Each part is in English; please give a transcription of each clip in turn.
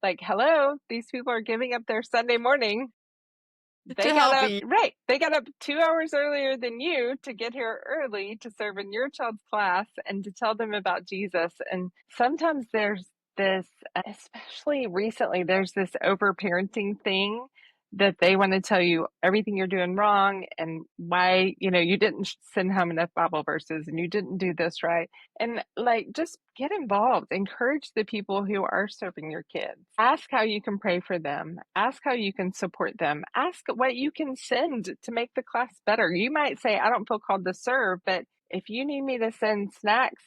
Like, hello, these people are giving up their Sunday morning. To They got help up, you. right. They got up 2 hours earlier than you to get here early to serve in your child's class and to tell them about Jesus. And sometimes there's this, especially recently, there's this overparenting thing that they want to tell you everything you're doing wrong and why, you didn't send home enough Bible verses and you didn't do this right. And like, just get involved. Encourage the people who are serving your kids. Ask how you can pray for them. Ask how you can support them. Ask what you can send to make the class better. You might say, I don't feel called to serve, but if you need me to send snacks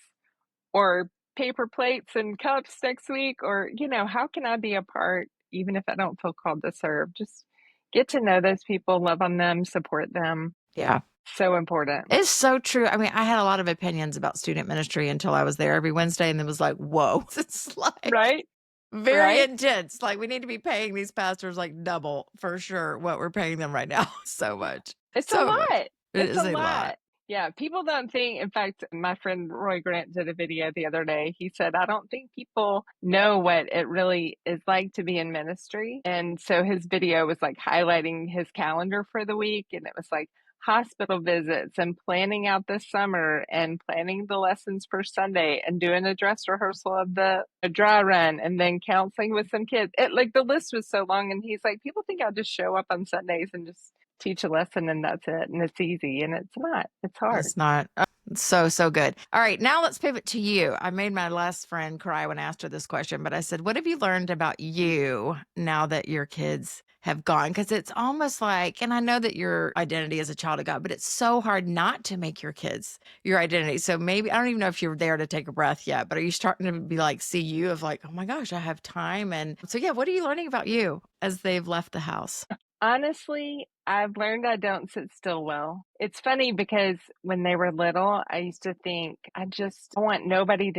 or paper plates and cups next week, or, how can I be a part, even if I don't feel called to serve? Just get to know those people, love on them, support them. Yeah. So important. It's so true. I mean, I had a lot of opinions about student ministry until I was there every Wednesday and then was like, whoa, it's like Right? very Right? intense. Like we need to be paying these pastors like double for sure what we're paying them right now. So much. It's a So much. lot. It It's a is a lot. lot. Yeah, people don't think, in fact, my friend Roy Grant did a video the other day. He said, I don't think people know what it really is like to be in ministry. And so his video was like highlighting his calendar for the week. And it was like hospital visits and planning out the summer and planning the lessons for Sunday and doing a dress rehearsal of a dry run and then counseling with some kids. Like the list was so long. And he's like, people think I'll just show up on Sundays and just teach a lesson and that's it and it's easy, and it's not. It's hard. It's not. It's so, so good. All right. Now let's pivot to you. I made my last friend cry when I asked her this question, but I said, what have you learned about you now that your kids have gone? Because it's almost like, and I know that your identity is a child of God, but it's so hard not to make your kids your identity. So maybe, I don't even know if you're there to take a breath yet, but are you starting to be like, see you of like, oh my gosh, I have time. And so, yeah, what are you learning about you as they've left the house? Honestly, I've learned I don't sit still well. It's funny because when they were little, I used to think I want nobody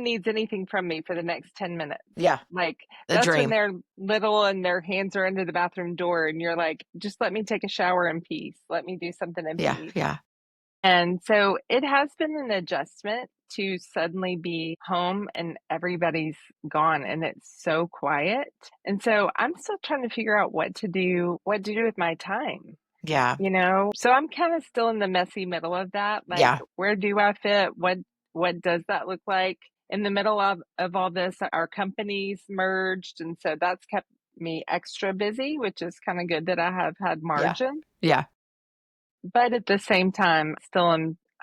needs anything from me for the next 10 minutes. Yeah, Like the that's when dream. they're little and their hands are under the bathroom door and you're like, just let me take a shower in peace. Let me do something in Yeah, peace. yeah. And so it has been an adjustment to suddenly be home and everybody's gone and it's so quiet. And so I'm still trying to figure out what to do with my time, Yeah. So I'm kind of still in the messy middle of that. Like, Yeah. where do I fit? What does that look like? In the middle of all this, our companies merged, and so that's kept me extra busy, which is kind of good that I have had Yeah. margin. Yeah. But at the same time,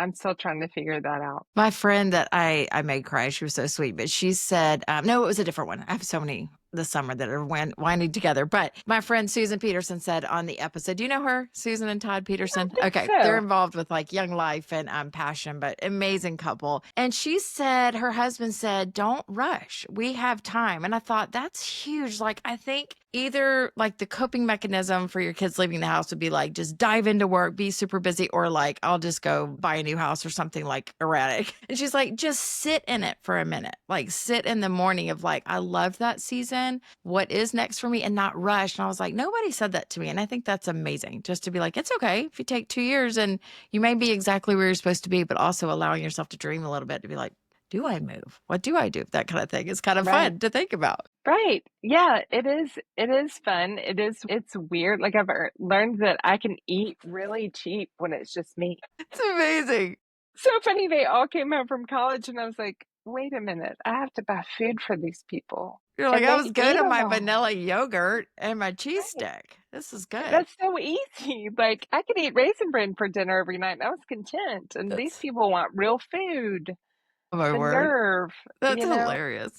I'm still trying to figure that out. My friend that I made cry, she was so sweet, but she said, no, it was a different one. I have so many this summer that are winding together. But my friend Susan Peterson said on the episode, do you know her? Susan and Todd I Peterson? don't think Okay. They're so. involved with like Young Life and Passion, but amazing couple. And she said, her husband said, don't rush. We have time. And I thought that's huge. Like, I think either like the coping mechanism for your kids leaving the house would be like, just dive into work, be super busy, or like, I'll just go buy a new house or something like erratic. And she's like, just sit in it for a minute. Like sit in the morning of like, I love that season. What is next for me and not rush. And I was like, nobody said that to me. And I think that's amazing just to be like, it's okay if you take 2 years and you may be exactly where you're supposed to be, but also allowing yourself to dream a little bit to be like, do I move? What do I do? That kind of thing is kind of Right. fun to think about. Right. Yeah, it is. It is fun. It's weird. Like I've learned that I can eat really cheap when it's just me. It's amazing. So funny. They all came home from college and I was like, wait a minute. I have to buy food for these people. You're like, And I they was good eat on them my all. vanilla yogurt and my cheese Right. stick. This is good. That's so easy. Like I could eat raisin bran for dinner every night and I was content. And these That's, people want real food, oh my the word. nerve, That's you know? hilarious.